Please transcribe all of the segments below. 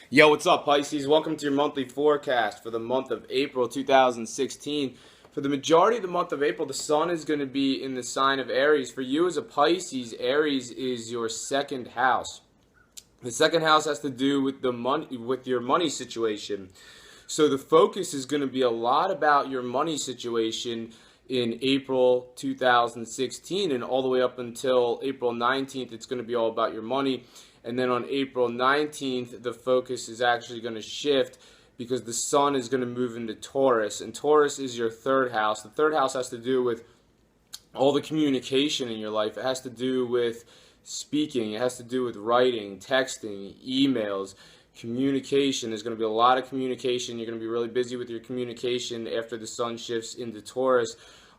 Yo, what's up, Pisces? Welcome to your monthly forecast for the month of April 2016. For the majority of the month of April, the sun is going to be in the sign of Aries. For you as a Pisces, Aries is your second house. The second house has to do with the money, with your money situation. So the focus is going to be a lot about your money situation in April 2016, and all the way up until April 19th, it's going to be all about your money. And then on April 19th, the focus is actually going to shift because the sun is going to move into Taurus, and Taurus is your third house. The third house has to do with all the communication in your life. It has to do with speaking, it has to do with writing, texting, emails, communication. There's going to be a lot of communication. You're going to be really busy with your communication after the sun shifts into Taurus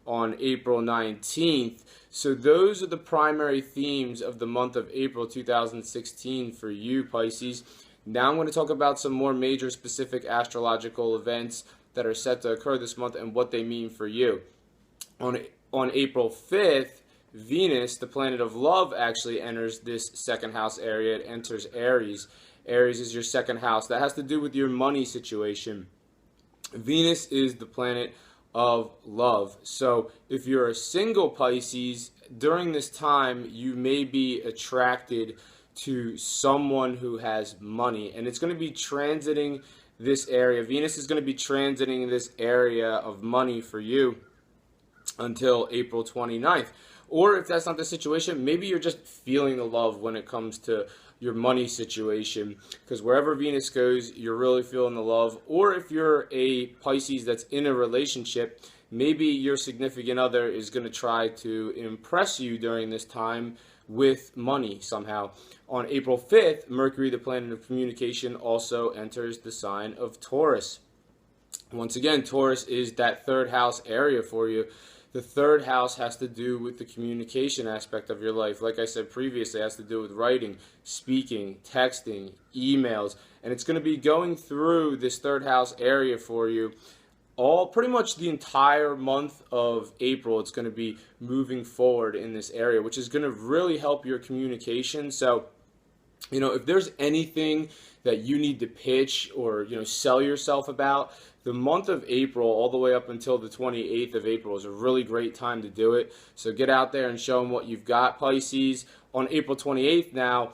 on April 19th. So those are the primary themes of the month of April 2016 for you, Pisces. Now I'm going to talk about some more major specific astrological events that are set to occur this month and what they mean for you. On April 5th, Venus, the planet of love, actually enters this second house area. It enters Aries. Aries is your second house. That has to do with your money situation. Venus is the planet of love. So if you're a single Pisces, during this time, you may be attracted to someone who has money, and it's going to be transiting this area. Venus is going to be transiting this area of money for you until April 29th. Or if that's not the situation, maybe you're just feeling the love when it comes to your money situation, because wherever Venus goes, you're really feeling the love. Or if you're a Pisces that's in a relationship, maybe your significant other is going to try to impress you during this time with money somehow. On April 5th, Mercury, the planet of communication, also enters the sign of Taurus. Once again, Taurus is that third house area for you. The third house has to do with the communication aspect of your life. Like I said previously, it has to do with writing, speaking, texting, emails, and it's going to be going through this third house area for you all pretty much the entire month of April. It's going to be moving forward in this area, which is going to really help your communication. So, if there's anything that you need to pitch or, sell yourself about, the month of April all the way up until the 28th of April is a really great time to do it. So get out there and show them what you've got, Pisces. On April 28th now,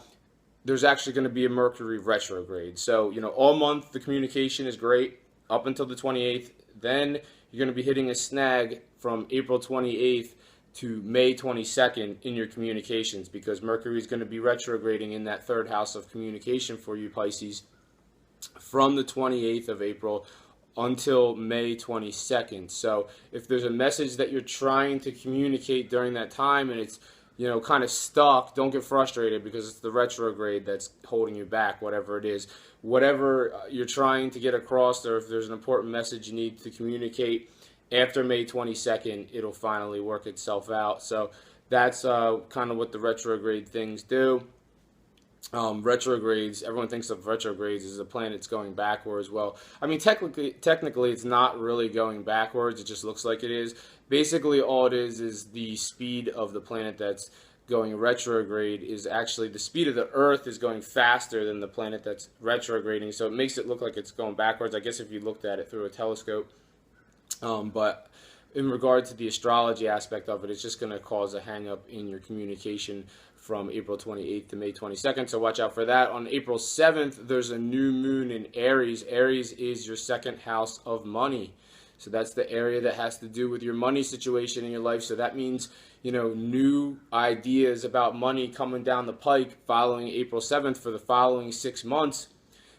there's actually going to be a Mercury retrograde. So, all month the communication is great up until the 28th. Then you're going to be hitting a snag from April 28th to May 22nd in your communications, because Mercury is going to be retrograding in that third house of communication for you, Pisces, from the 28th of April until May 22nd. So if there's a message that you're trying to communicate during that time and it's kind of stuck, don't get frustrated, because it's the retrograde that's holding you back, whatever it is. Whatever you're trying to get across, or if there's an important message you need to communicate after May 22nd, it'll finally work itself out. So that's kind of what the retrograde things do. Retrogrades, everyone thinks of retrogrades as a planet's going backwards. Well, I mean, technically it's not really going backwards. It just looks like it is. Basically, all it is the speed of the planet that's going retrograde is actually the speed of the Earth is going faster than the planet that's retrograding. So it makes it look like it's going backwards, I guess, if you looked at it through a telescope. But in regard to the astrology aspect of it, it's just going to cause a hang-up in your communication from April 28th to May 22nd, so watch out for that. On April 7th, there's a new moon in Aries. Aries is your second house of money. So that's the area that has to do with your money situation in your life. So that means, new ideas about money coming down the pike following April 7th for the following 6 months.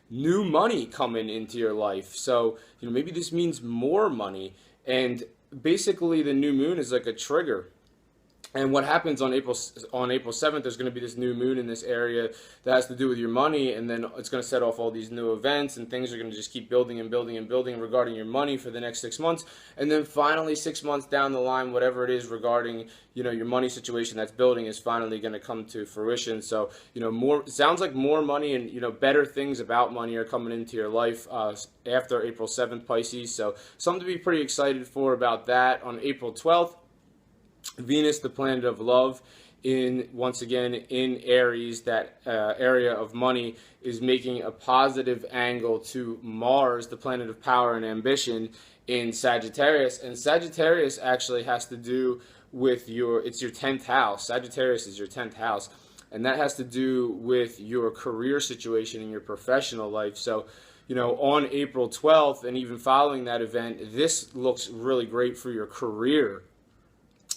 New money coming into your life. So, maybe this means more money. And basically the new moon is like a trigger. And what happens on April 7th, there's going to be this new moon in this area that has to do with your money, and then it's going to set off all these new events, and things are going to just keep building and building and building regarding your money for the next 6 months. And then finally, 6 months down the line, whatever it is regarding, your money situation that's building is finally going to come to fruition. So, more, sounds like more money and, better things about money are coming into your life after April 7th, Pisces. So something to be pretty excited for about that. On April 12th, Venus, the planet of love, once again in Aries, that area of money is making a positive angle to Mars, the planet of power and ambition, in Sagittarius. And Sagittarius actually has to do with it's your 10th house. Sagittarius is your 10th house, and that has to do with your career situation in your professional life. So, on April 12th and even following that event, this looks really great for your career.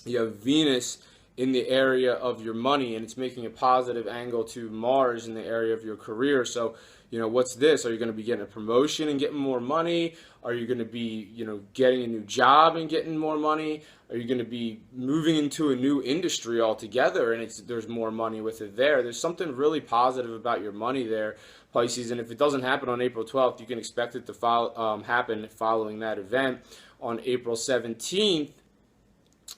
You have Venus in the area of your money, and it's making a positive angle to Mars in the area of your career. So, what's this? Are you going to be getting a promotion and getting more money? Are you going to be, getting a new job and getting more money? Are you going to be moving into a new industry altogether, and there's more money with it there? There's something really positive about your money there, Pisces, and if it doesn't happen on April 12th, you can expect it to happen following that event. On April 17th,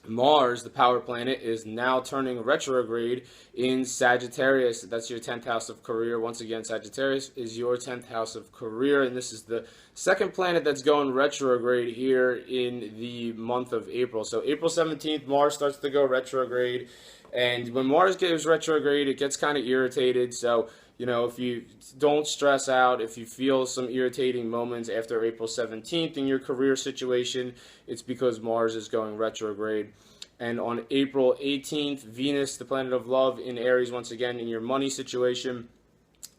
Mars, the power planet, is now turning retrograde in Sagittarius. That's your 10th house of career. Once again, Sagittarius is your 10th house of career, and this is the second planet that's going retrograde here in the month of April. So April 17th, Mars starts to go retrograde, and when Mars goes retrograde, it gets kind of irritated. So, if you don't stress out, if you feel some irritating moments after April 17th in your career situation, it's because Mars is going retrograde. And on April 18th, Venus, the planet of love, in Aries, once again, in your money situation,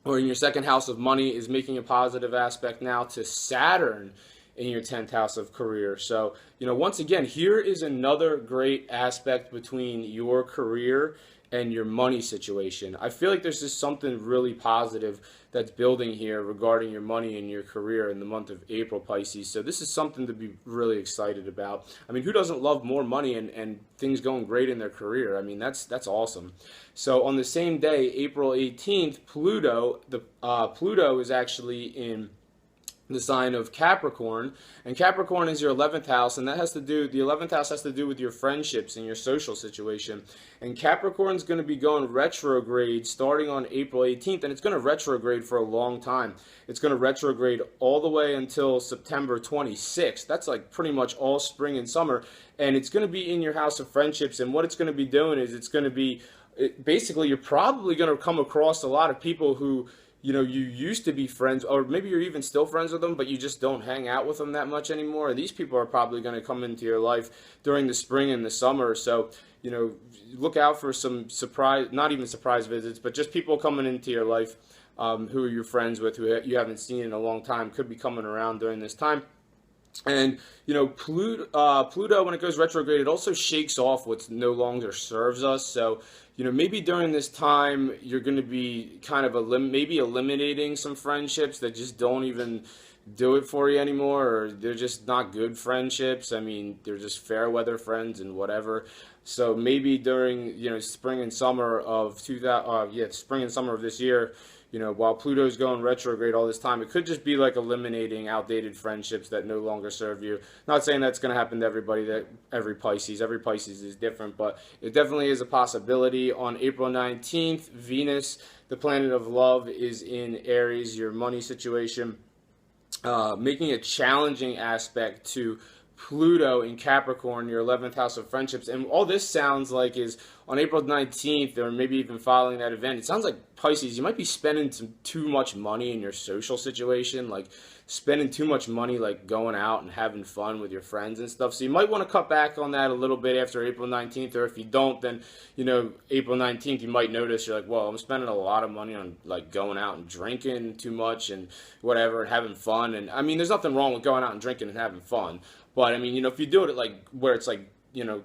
or in your second house of money, is making a positive aspect now to Saturn in your 10th house of career. So, once again, here is another great aspect between your career and your money situation. I feel like there's just something really positive that's building here regarding your money and your career in the month of April, Pisces. So this is something to be really excited about. I mean, who doesn't love more money and things going great in their career? I mean, that's awesome. So on the same day, April 18th, Pluto is actually in the sign of Capricorn, and Capricorn is your 11th house, and the 11th house has to do with your friendships and your social situation. And Capricorn's going to be going retrograde starting on April 18th, and it's going to retrograde for a long time. It's going to retrograde all the way until September 26th. That's like pretty much all spring and summer, and it's going to be in your house of friendships. And what it's going to be doing is basically you're probably going to come across a lot of people who you used to be friends, or maybe you're even still friends with them, but you just don't hang out with them that much anymore. And these people are probably going to come into your life during the spring and the summer. So, look out for some not even surprise visits, but just people coming into your life who you're friends with, who you haven't seen in a long time, could be coming around during this time. And, Pluto, when it goes retrograde, it also shakes off what no longer serves us. So, maybe during this time, you're going to be kind of maybe eliminating some friendships that just don't even do it for you anymore, or they're just not good friendships. I mean, they're just fair weather friends and whatever. So maybe during, spring and summer of this year, while Pluto's going retrograde all this time, it could just be like eliminating outdated friendships that no longer serve you. Not saying that's going to happen to everybody, every Pisces is different, but it definitely is a possibility. On April 19th, Venus, the planet of love, is in Aries, your money situation, making a challenging aspect to Pluto in Capricorn, your 11th house of friendships. And all this sounds like is on April 19th, or maybe even following that event, it sounds like, Pisces, you might be spending too much money in your social situation, like spending too much money, like going out and having fun with your friends and stuff. So you might want to cut back on that a little bit after April 19th, or if you don't, then, April 19th, you might notice you're like, well, I'm spending a lot of money on like going out and drinking too much and whatever and having fun. And I mean, there's nothing wrong with going out and drinking and having fun. But I mean, if you do it like where it's like,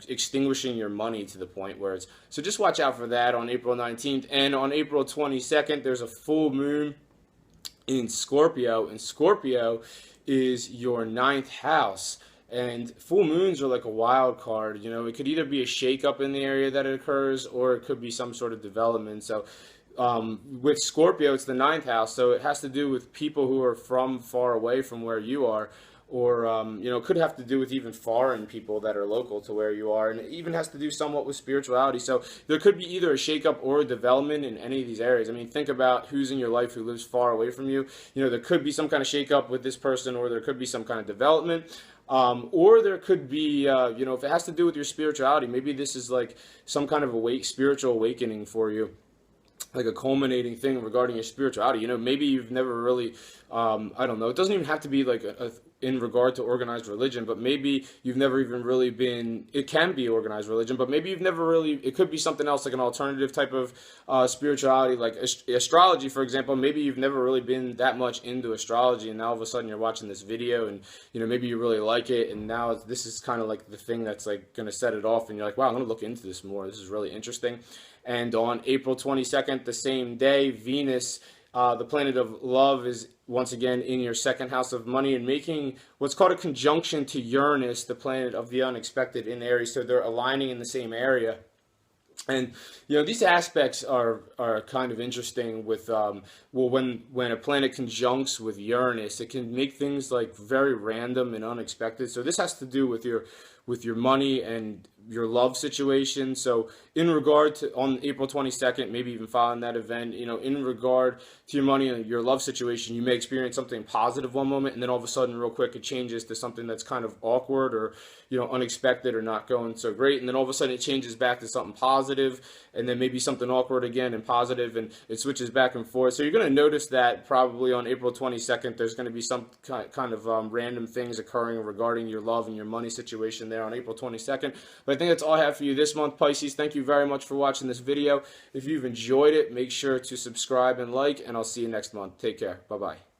extinguishing your money to the point where it's, so just watch out for that on April 19th. And on April 22nd, there's a full moon in Scorpio, and Scorpio is your 9th house. And full moons are like a wild card. It could either be a shakeup in the area that it occurs, or it could be some sort of development. So with Scorpio, it's the 9th house, so it has to do with people who are from far away from where you are, or could have to do with even foreign people that are local to where you are, and it even has to do somewhat with spirituality. So there could be either a shakeup or a development in any of these areas. I mean, think about who's in your life who lives far away from you. There could be some kind of shakeup with this person, or there could be some kind of development. Or there could be, if it has to do with your spirituality, maybe this is like some kind of spiritual awakening for you, like a culminating thing regarding your spirituality. Maybe you've never really, I don't know, it doesn't even have to be like in regard to organized religion, but maybe you've never even really been, it can be organized religion, but maybe you've never really, it could be something else, like an alternative type of spirituality, like astrology, for example. Maybe you've never really been that much into astrology, and now all of a sudden you're watching this video, and maybe you really like it, and now this is kind of like the thing that's like going to set it off, and you're like, wow, I'm going to look into this more. This is really interesting. And on April 22nd, the same day, Venus, the planet of love, is once again in your second house of money and making what's called a conjunction to Uranus, the planet of the unexpected, in Aries. So they're aligning in the same area. And these aspects are kind of interesting with when a planet conjuncts with Uranus, it can make things like very random and unexpected. So this has to do with your money and your love situation. So in regard to, on April 22nd, maybe even following that event, in regard to your money and your love situation, you may experience something positive one moment, and then all of a sudden, real quick, it changes to something that's kind of awkward or, unexpected or not going so great. And then all of a sudden it changes back to something positive, and then maybe something awkward again and positive, and it switches back and forth. So you're going to notice that probably on April 22nd, there's going to be some kind of random things occurring regarding your love and your money situation there on April 22nd. But I think that's all I have for you this month, Pisces. Thank you very much for watching this video. If you've enjoyed it, make sure to subscribe and like, and I'll see you next month. Take care. Bye-bye.